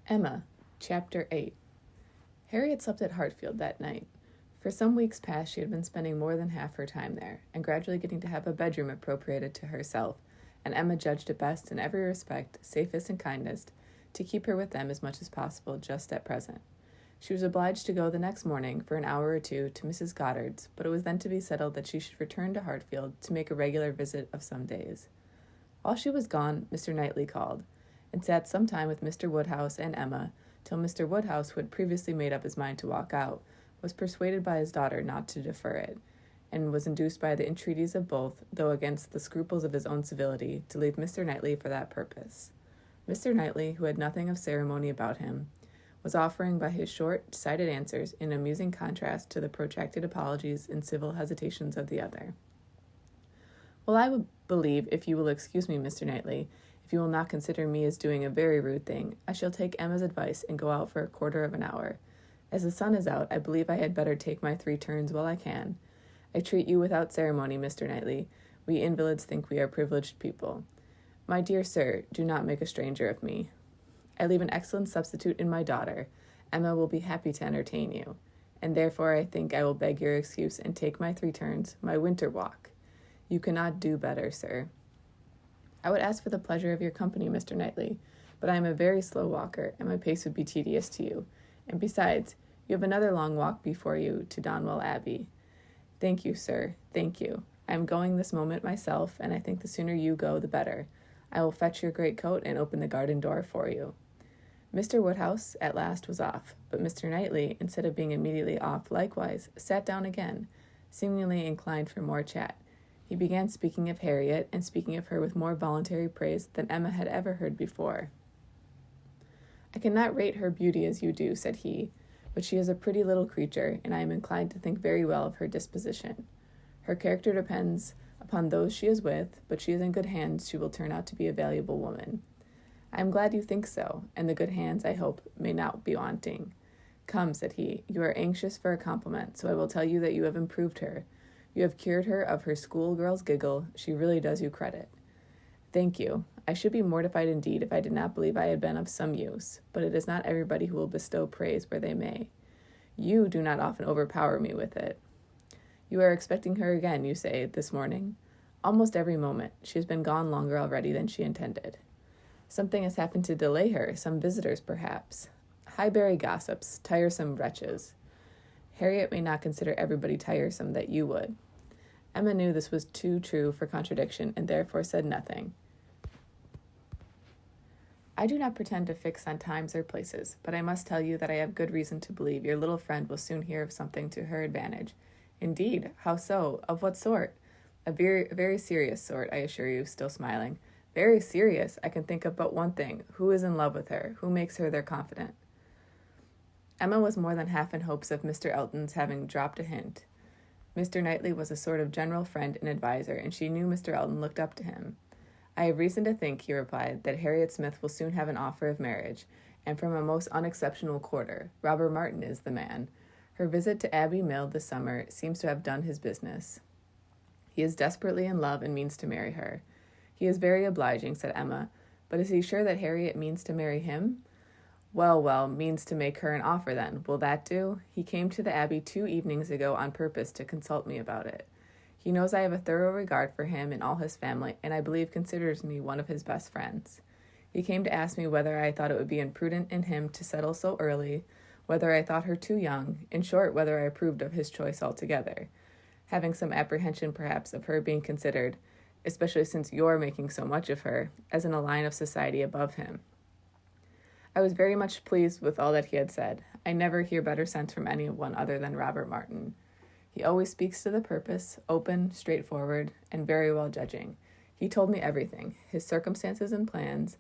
Emma, Chapter 8. Harriet slept at Hartfield that night. For some weeks past she had been spending more than half her time there, and gradually getting to have a bedroom appropriated to herself, and Emma judged it best in every respect, safest and kindest, to keep her with them as much as possible just at present. She was obliged to go the next morning for an hour or two to Mrs. Goddard's, but it was then to be settled that she should return to Hartfield to make a regular visit of some days. While she was gone, Mr. Knightley called, and sat some time with Mr. Woodhouse and Emma, till Mr. Woodhouse, who had previously made up his mind to walk out, was persuaded by his daughter not to defer it, and was induced by the entreaties of both, though against the scruples of his own civility, to leave Mr. Knightley for that purpose. Mr. Knightley, who had nothing of ceremony about him, was offering by his short, decided answers in amusing contrast to the protracted apologies and civil hesitations of the other. "Well, I would believe, if you will excuse me, Mr. Knightley, if you will not consider me as doing a very rude thing, I shall take Emma's advice and go out for a quarter of an hour. As the sun is out, I believe I had better take my 3 turns while I can. I treat you without ceremony, Mr. Knightley. We invalids think we are privileged people. My dear sir, do not make a stranger of me. I leave an excellent substitute in my daughter. Emma will be happy to entertain you, and therefore I think I will beg your excuse and take my 3 turns, my winter walk. You cannot do better, sir. I would ask for the pleasure of your company, Mr. Knightley, but I am a very slow walker, and my pace would be tedious to you. And besides, you have another long walk before you to Donwell Abbey. Thank you, sir, thank you. I am going this moment myself, and I think the sooner you go, the better. I will fetch your greatcoat and open the garden door for you." Mr. Woodhouse at last was off, but Mr. Knightley, instead of being immediately off likewise, sat down again, seemingly inclined for more chat. He began speaking of Harriet, and speaking of her with more voluntary praise than Emma had ever heard before. "I cannot rate her beauty as you do," said he, "but she is a pretty little creature, and I am inclined to think very well of her disposition. Her character depends upon those she is with, but she is in good hands. She will turn out to be a valuable woman. I am glad you think so, and the good hands, I hope, may not be wanting. Come," said he, "you are anxious for a compliment, so I will tell you that you have improved her. You have cured her of her schoolgirl's giggle. She really does you credit." "Thank you. I should be mortified indeed if I did not believe I had been of some use, but it is not everybody who will bestow praise where they may. You do not often overpower me with it. You are expecting her again, you say, this morning?" "Almost every moment. She has been gone longer already than she intended." "Something has happened to delay her, some visitors perhaps." "Highbury gossips, tiresome wretches." "Harriet may not consider everybody tiresome that you would." Emma knew this was too true for contradiction, and therefore said nothing. "I do not pretend to fix on times or places, but I must tell you that I have good reason to believe your little friend will soon hear of something to her advantage." "Indeed? How so? Of what sort?" A very serious sort, I assure you," still smiling. "Very serious? I can think of but one thing. Who is in love with her? Who makes her their confidant?" Emma was more than half in hopes of Mr. Elton's having dropped a hint. Mr. Knightley was a sort of general friend and adviser, and she knew Mr. Elton looked up to him. "I have reason to think," he replied, "that Harriet Smith will soon have an offer of marriage, and from a most unexceptional quarter. Robert Martin is the man. Her visit to Abbey Mill this summer seems to have done his business. He is desperately in love and means to marry her." "He is very obliging," said Emma, "but is he sure that Harriet means to marry him?" Well, means to make her an offer then. Will that do? He came to the Abbey 2 evenings ago on purpose to consult me about it. He knows I have a thorough regard for him and all his family, and I believe considers me one of his best friends. He came to ask me whether I thought it would be imprudent in him to settle so early, whether I thought her too young, in short, whether I approved of his choice altogether, having some apprehension perhaps of her being considered, especially since you're making so much of her, as in a line of society above him. I was very much pleased with all that he had said. I never hear better sense from any one other than Robert Martin. He always speaks to the purpose, open, straightforward, and very well judging. He told me everything, his circumstances and plans,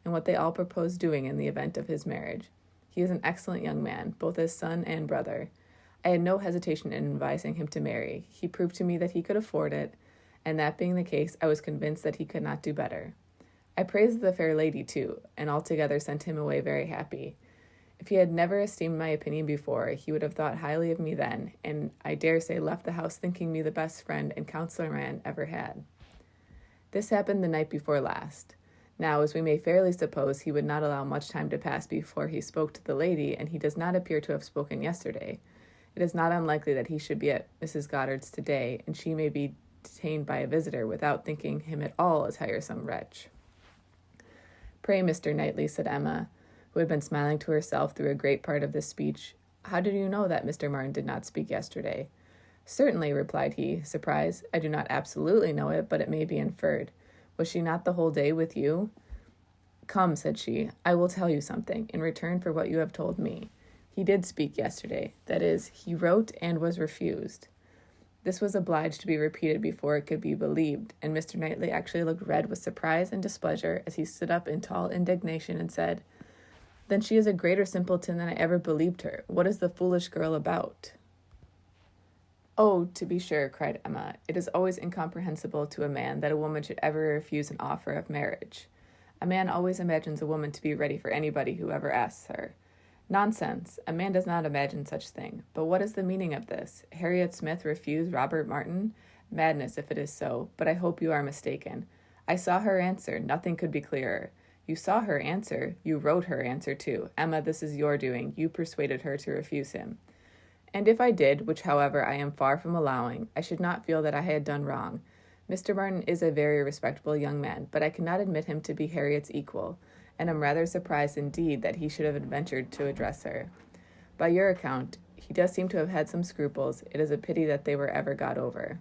and what they all propose doing in the event of his marriage. He is an excellent young man, both as son and brother. I had no hesitation in advising him to marry. He proved to me that he could afford it, and that being the case, I was convinced that he could not do better. I praised the fair lady, too, and altogether sent him away very happy. If he had never esteemed my opinion before, he would have thought highly of me then, and I dare say left the house thinking me the best friend and counselor man ever had. This happened the night before last. Now, as we may fairly suppose, he would not allow much time to pass before he spoke to the lady, and he does not appear to have spoken yesterday. It is not unlikely that he should be at Mrs. Goddard's today, and she may be detained by a visitor without thinking him at all a tiresome wretch. Pray, Mr. Knightley, said Emma, who had been smiling to herself through a great part of this speech, how did you know that Mr. Martin did not speak yesterday? Certainly, replied he, surprised. I do not absolutely know it, but it may be inferred. Was she not the whole day with you? Come, said she, I will tell you something, in return for what you have told me. He did speak yesterday. That is, he wrote and was refused. This was obliged to be repeated before it could be believed, and Mr. Knightley actually looked red with surprise and displeasure as he stood up in tall indignation and said, Then she is a greater simpleton than I ever believed her. What is the foolish girl about? Oh, to be sure, cried Emma, it is always incomprehensible to a man that a woman should ever refuse an offer of marriage. A man always imagines a woman to be ready for anybody who ever asks her. Nonsense! A man does not imagine such thing. But what is the meaning of this? Harriet Smith refuse Robert Martin? Madness, if it is so, but I hope you are mistaken. I saw her answer. Nothing could be clearer. You saw her answer. You wrote her answer, too. Emma, this is your doing. You persuaded her to refuse him. And if I did, which, however, I am far from allowing, I should not feel that I had done wrong. Mr. Martin is a very respectable young man, but I cannot admit him to be Harriet's equal, and am rather surprised indeed that he should have ventured to address her. By your account, he does seem to have had some scruples. It is a pity that they were ever got over.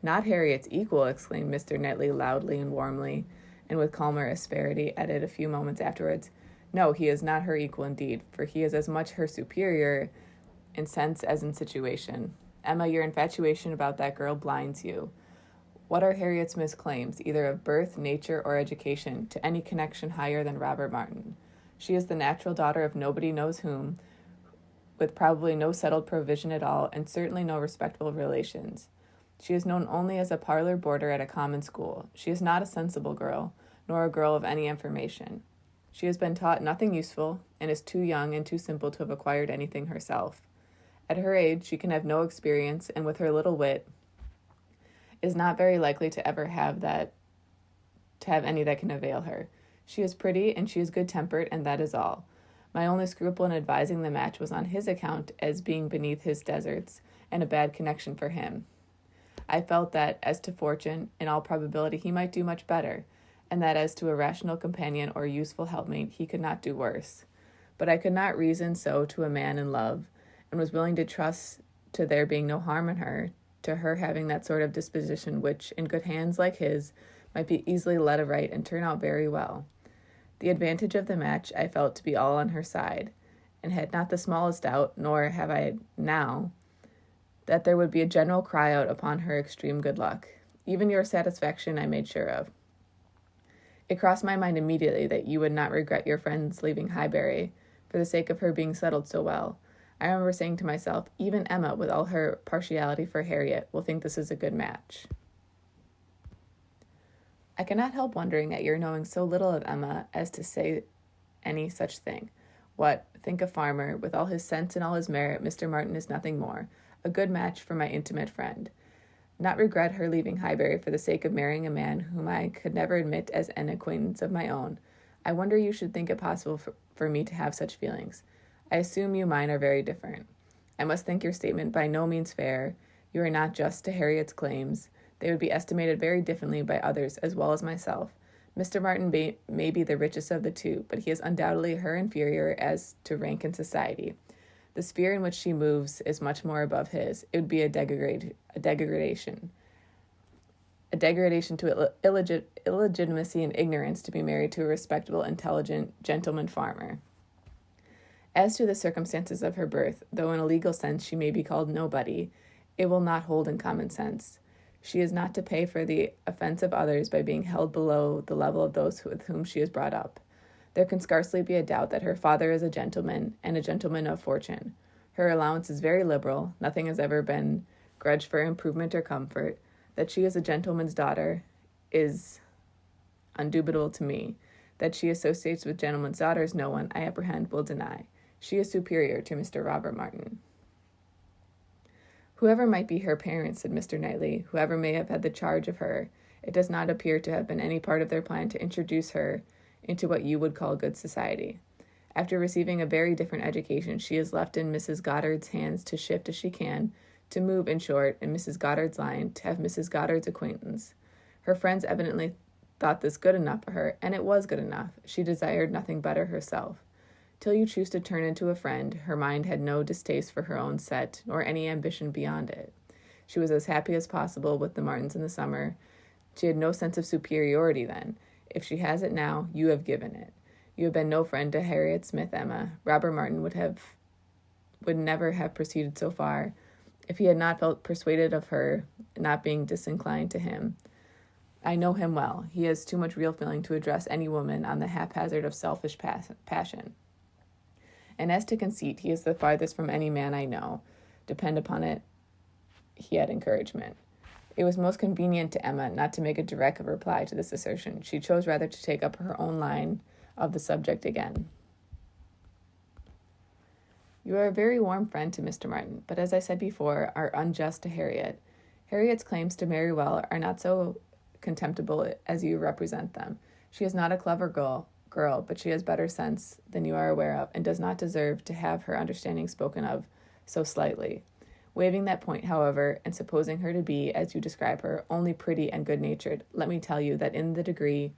Not Harriet's equal, exclaimed Mr. Knightley loudly and warmly, and with calmer asperity added a few moments afterwards, No, he is not her equal indeed, for he is as much her superior in sense as in situation. Emma, your infatuation about that girl blinds you. What are Harriet Smith's claims, either of birth, nature, or education, to any connection higher than Robert Martin? She is the natural daughter of nobody knows whom, with probably no settled provision at all, and certainly no respectable relations. She is known only as a parlor boarder at a common school. She is not a sensible girl, nor a girl of any information. She has been taught nothing useful, and is too young and too simple to have acquired anything herself. At her age, she can have no experience, and with her little wit, is not very likely to ever have any that can avail her. She is pretty, and she is good-tempered, and that is all. My only scruple in advising the match was on his account, as being beneath his deserts, and a bad connection for him. I felt that, as to fortune, in all probability he might do much better, and that as to a rational companion or useful helpmate he could not do worse. But I could not reason so to a man in love, and was willing to trust to there being no harm in her, to her having that sort of disposition which, in good hands like his, might be easily led aright and turn out very well. The advantage of the match I felt to be all on her side, and had not the smallest doubt, nor have I now, that there would be a general cry out upon her extreme good luck. Even your satisfaction I made sure of. It crossed my mind immediately that you would not regret your friend's leaving Highbury, for the sake of her being settled so well. I remember saying to myself, even Emma, with all her partiality for Harriet, will think this is a good match. I cannot help wondering at your knowing so little of Emma as to say any such thing. What, think a farmer, with all his sense and all his merit, Mr. Martin is nothing more. A good match for my intimate friend. Not regret her leaving Highbury for the sake of marrying a man whom I could never admit as an acquaintance of my own. I wonder you should think it possible for me to have such feelings. I assume you mine are very different. I must think your statement by no means fair. You are not just to Harriet's claims. They would be estimated very differently by others as well as myself. Mr. Martin may be the richest of the two, but he is undoubtedly her inferior as to rank in society. The sphere in which she moves is much more above his. It would be a degradation to illegitimacy and ignorance to be married to a respectable, intelligent, gentleman farmer. As to the circumstances of her birth, though in a legal sense she may be called nobody, it will not hold in common sense. She is not to pay for the offense of others by being held below the level of those with whom she is brought up. There can scarcely be a doubt that her father is a gentleman, and a gentleman of fortune. Her allowance is very liberal. Nothing has ever been grudged for improvement or comfort. That she is a gentleman's daughter is undubitable to me. That she associates with gentlemen's daughters no one, I apprehend, will deny. She is superior to Mr. Robert Martin. Whoever might be her parents, said Mr. Knightley, whoever may have had the charge of her, It does not appear to have been any part of their plan to introduce her into what you would call good society. After receiving a very different education, she is left in Mrs. Goddard's hands to shift as she can, to move, in short, in Mrs. Goddard's line, to have Mrs. Goddard's acquaintance. Her friends evidently thought this good enough for her, and it was good enough. She desired nothing better herself. Till you choose to turn into a friend, her mind had no distaste for her own set, nor any ambition beyond it. She was as happy as possible with the Martins in the summer. She had no sense of superiority then. If she has it now, you have given it. You have been no friend to Harriet Smith, Emma. Robert Martin would never have proceeded so far if he had not felt persuaded of her not being disinclined to him. I know him well. He has too much real feeling to address any woman on the haphazard of selfish passion. And as to conceit, he is the farthest from any man I know. Depend upon it, he had encouragement. It was most convenient to Emma not to make a direct reply to this assertion. She chose rather to take up her own line of the subject again. You are a very warm friend to Mr. Martin, but as I said before, are unjust to Harriet. Harriet's claims to marry well are not so contemptible as you represent them. She is not a clever girl, but she has better sense than you are aware of, and does not deserve to have her understanding spoken of so slightly. Waiving that point, however, and supposing her to be, as you describe her, only pretty and good-natured, let me tell you that in the degree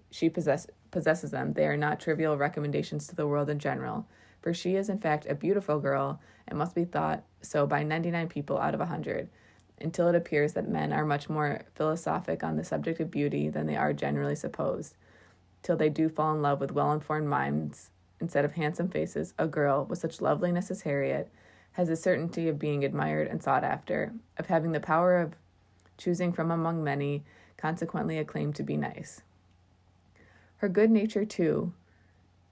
she possesses them, they are not trivial recommendations to the world in general, for she is in fact a beautiful girl, and must be thought so by 99 people out of 100, until it appears that men are much more philosophic on the subject of beauty than they are generally supposed. Till they do fall in love with well-informed minds instead of handsome faces, a girl with such loveliness as Harriet has a certainty of being admired and sought after, of having the power of choosing from among many, consequently a claim to be nice. Her good nature, too,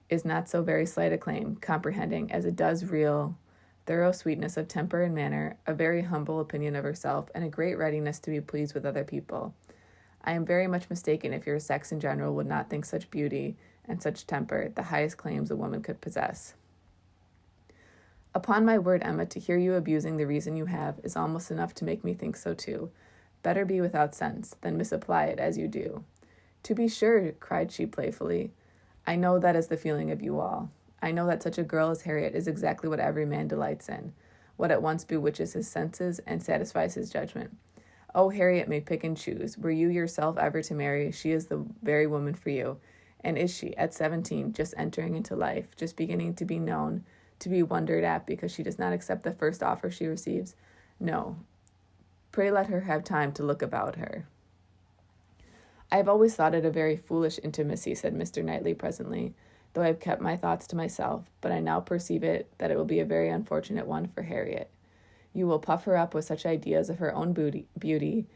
is not so very slight a claim, comprehending, as it does, real, thorough sweetness of temper and manner, a very humble opinion of herself, and a great readiness to be pleased with other people. I am very much mistaken if your sex in general would not think such beauty and such temper the highest claims a woman could possess. Upon my word, Emma, to hear you abusing the reason you have is almost enough to make me think so too. Better be without sense than misapply it as you do. To be sure, cried she playfully, I know that is the feeling of you all. I know that such a girl as Harriet is exactly what every man delights in, what at once bewitches his senses and satisfies his judgment. Oh, Harriet may pick and choose. Were you yourself ever to marry, she is the very woman for you. And is she, at 17, just entering into life, just beginning to be known, to be wondered at because she does not accept the first offer she receives? No. Pray let her have time to look about her. I have always thought it a very foolish intimacy, said Mr. Knightley presently, though I have kept my thoughts to myself, but I now perceive that it will be a very unfortunate one for Harriet. You will puff her up with such ideas of her own beauty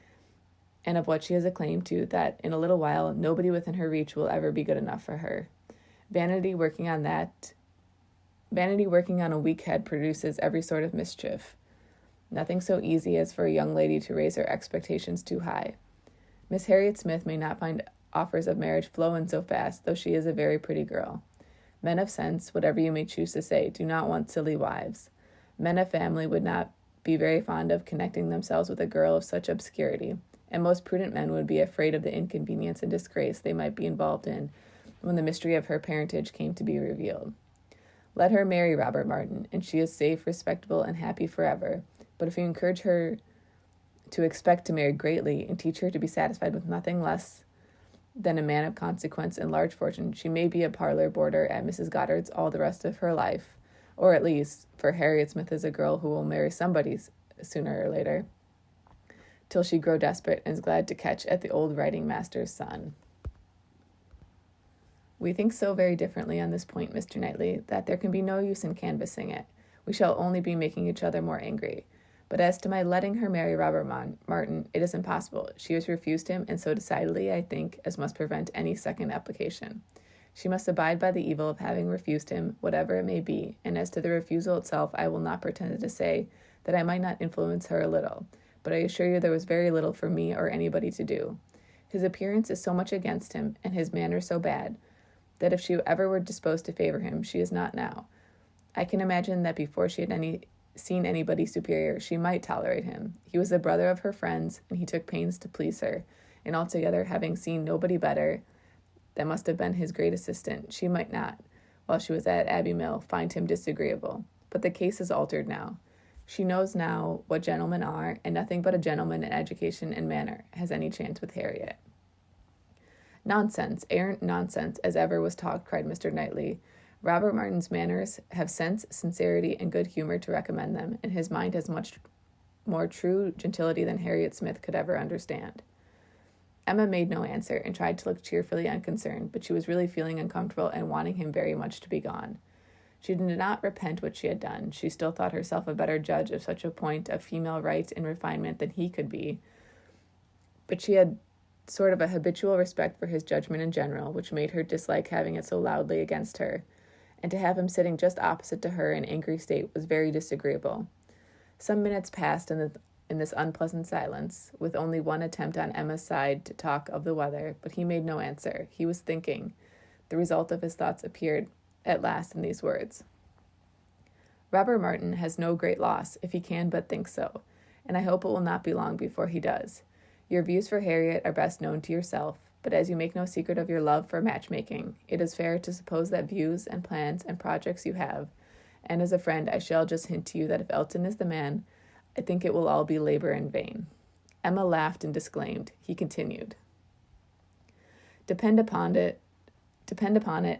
and of what she has a claim to that, in a little while, nobody within her reach will ever be good enough for her. Vanity working on a weak head produces every sort of mischief. Nothing so easy as for a young lady to raise her expectations too high. Miss Harriet Smith may not find offers of marriage flow in so fast, though she is a very pretty girl. Men of sense, whatever you may choose to say, do not want silly wives. Men of family would not be very fond of connecting themselves with a girl of such obscurity, and most prudent men would be afraid of the inconvenience and disgrace they might be involved in when the mystery of her parentage came to be revealed. Let her marry Robert Martin, and she is safe, respectable, and happy forever. But if you encourage her to expect to marry greatly and teach her to be satisfied with nothing less than a man of consequence and large fortune, she may be a parlor boarder at Mrs. Goddard's all the rest of her life, or at least, for Harriet Smith is a girl who will marry somebody sooner or later, till she grow desperate and is glad to catch at the old writing master's son. We think so very differently on this point, Mr. Knightley, that there can be no use in canvassing it. We shall only be making each other more angry. But as to my letting her marry Robert Martin, it is impossible. She has refused him, and so decidedly, I think, as must prevent any second application. She must abide by the evil of having refused him, whatever it may be, and as to the refusal itself, I will not pretend to say that I might not influence her a little, but I assure you there was very little for me or anybody to do. His appearance is so much against him, and his manner so bad, that if she ever were disposed to favor him, she is not now. I can imagine that before she had seen anybody superior, she might tolerate him. He was the brother of her friends, and he took pains to please her, and altogether having seen nobody better that must have been his great assistant, she might not, while she was at Abbey Mill, find him disagreeable. But the case is altered now. She knows now what gentlemen are, and nothing but a gentleman in education and manner has any chance with Harriet. Nonsense, arrant nonsense, as ever was talked, cried Mr. Knightley. Robert Martin's manners have sense, sincerity, and good humor to recommend them, and his mind has much more true gentility than Harriet Smith could ever understand. Emma made no answer and tried to look cheerfully unconcerned, but she was really feeling uncomfortable and wanting him very much to be gone. She did not repent what she had done. She still thought herself a better judge of such a point of female right and refinement than he could be, but she had sort of a habitual respect for his judgment in general, which made her dislike having it so loudly against her, and to have him sitting just opposite to her in angry state was very disagreeable. Some minutes passed in this unpleasant silence, with only one attempt on Emma's side to talk of the weather, but he made no answer. He was thinking. The result of his thoughts appeared at last in these words. Robert Martin has no great loss, if he can but think so, and I hope it will not be long before he does. Your views for Harriet are best known to yourself, but as you make no secret of your love for matchmaking, it is fair to suppose that views and plans and projects you have, and as a friend I shall just hint to you that if Elton is the man, I think it will all be labor in vain. Emma laughed and disclaimed. He continued. Depend upon it,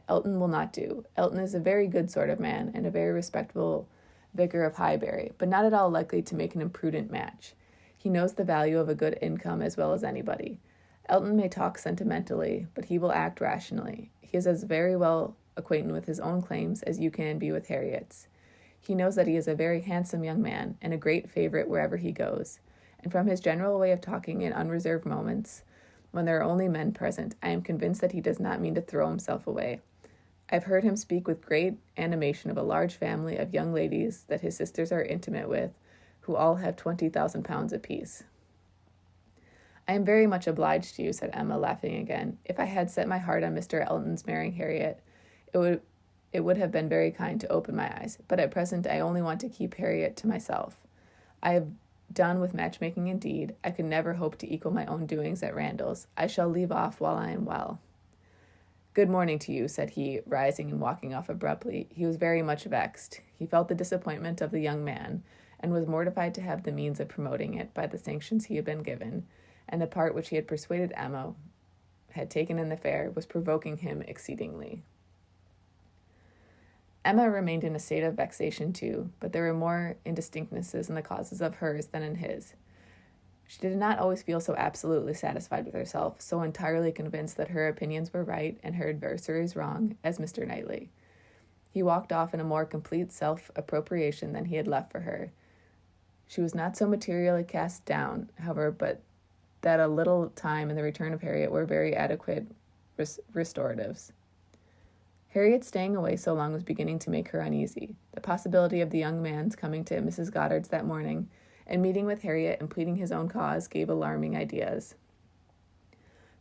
Elton will not do. Elton is a very good sort of man and a very respectable vicar of Highbury, but not at all likely to make an imprudent match. He knows the value of a good income as well as anybody. Elton may talk sentimentally, but he will act rationally. He is as very well acquainted with his own claims as you can be with Harriet's. He knows that he is a very handsome young man and a great favorite wherever he goes, and from his general way of talking in unreserved moments, when there are only men present, I am convinced that he does not mean to throw himself away. I've heard him speak with great animation of a large family of young ladies that his sisters are intimate with, who all have 20,000 pounds apiece. I am very much obliged to you, said Emma, laughing again. If I had set my heart on Mr. Elton's marrying Harriet, it would have been very kind to open my eyes, but at present I only want to keep Harriet to myself. I have done with matchmaking indeed. I could never hope to equal my own doings at Randall's. I shall leave off while I am well. Good morning to you, said he, rising and walking off abruptly. He was very much vexed. He felt the disappointment of the young man, and was mortified to have the means of promoting it by the sanctions he had been given, and the part which he had persuaded Emma had taken in the affair was provoking him exceedingly. Emma remained in a state of vexation too, but there were more indistinctnesses in the causes of hers than in his. She did not always feel so absolutely satisfied with herself, so entirely convinced that her opinions were right and her adversaries wrong, as Mr. Knightley. He walked off in a more complete self-appropriation than he had left for her. She was not so materially cast down, however, but that a little time and the return of Harriet were very adequate restoratives. Harriet's staying away so long was beginning to make her uneasy. The possibility of the young man's coming to Mrs. Goddard's that morning and meeting with Harriet and pleading his own cause gave alarming ideas.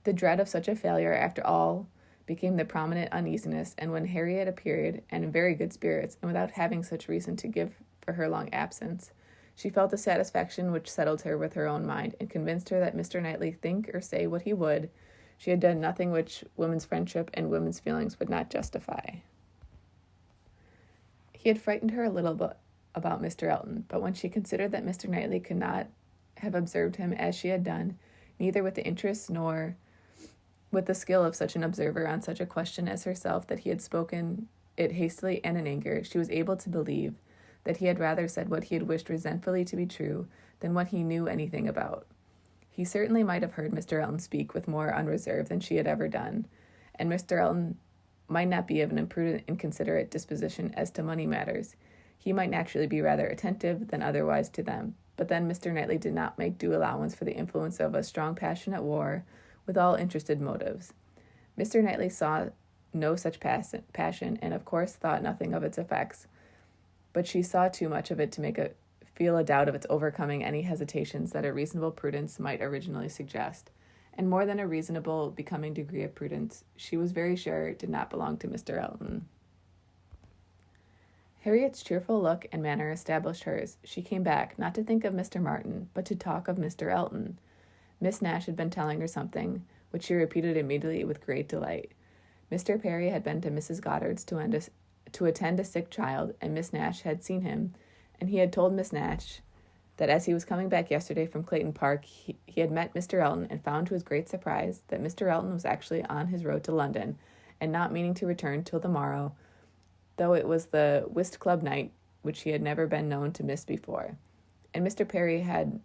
The dread of such a failure, after all, became the prominent uneasiness, and when Harriet appeared, and in very good spirits, and without having such reason to give for her long absence, she felt a satisfaction which settled her with her own mind, and convinced her that Mr. Knightley, think or say what he would, she had done nothing which women's friendship and women's feelings would not justify. He had frightened her a little bit about Mr. Elton, but when she considered that Mr. Knightley could not have observed him as she had done, neither with the interest nor with the skill of such an observer on such a question as herself, that he had spoken it hastily and in anger, she was able to believe that he had rather said what he had wished resentfully to be true than what he knew anything about. He certainly might have heard Mr. Elton speak with more unreserve than she had ever done, and Mr. Elton might not be of an imprudent, inconsiderate disposition as to money matters. He might naturally be rather attentive than otherwise to them, but then Mr. Knightley did not make due allowance for the influence of a strong passion at war with all interested motives. Mr. Knightley saw no such passion, and of course thought nothing of its effects, but she saw too much of it to make feel a doubt of its overcoming any hesitations that a reasonable prudence might originally suggest, and more than a reasonable becoming degree of prudence, she was very sure did not belong to Mr. Elton. Harriet's cheerful look and manner established hers. She came back, not to think of Mr. Martin, but to talk of Mr. Elton. Miss Nash had been telling her something, which she repeated immediately with great delight. Mr. Perry had been to Mrs. Goddard's to attend a sick child, and Miss Nash had seen him, and he had told Miss Nash that as he was coming back yesterday from Clayton Park, he had met Mr. Elton and found to his great surprise that Mr. Elton was actually on his road to London, and not meaning to return till the morrow, though it was the whist club night, which he had never been known to miss before. And Mr. Perry had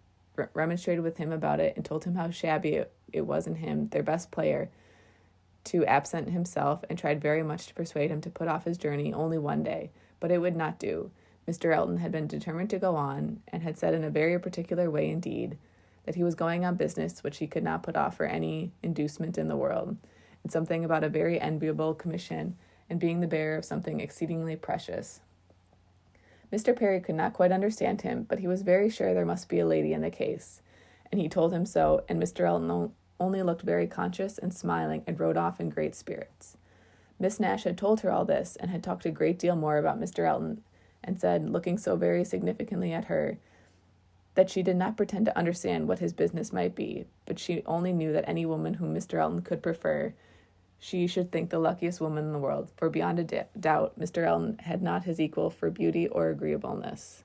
remonstrated with him about it and told him how shabby it was in him, their best player, to absent himself, and tried very much to persuade him to put off his journey only one day, but it would not do. Mr. Elton had been determined to go on, and had said in a very particular way indeed that he was going on business which he could not put off for any inducement in the world, and something about a very enviable commission, and being the bearer of something exceedingly precious. Mr. Perry could not quite understand him, but he was very sure there must be a lady in the case, and he told him so, and Mr. Elton only looked very conscious and smiling, and rode off in great spirits. Miss Nash had told her all this, and had talked a great deal more about Mr. Elton, and said, looking so very significantly at her, that she did not pretend to understand what his business might be, but she only knew that any woman whom Mr. Elton could prefer, she should think the luckiest woman in the world, for beyond a doubt Mr. Elton had not his equal for beauty or agreeableness.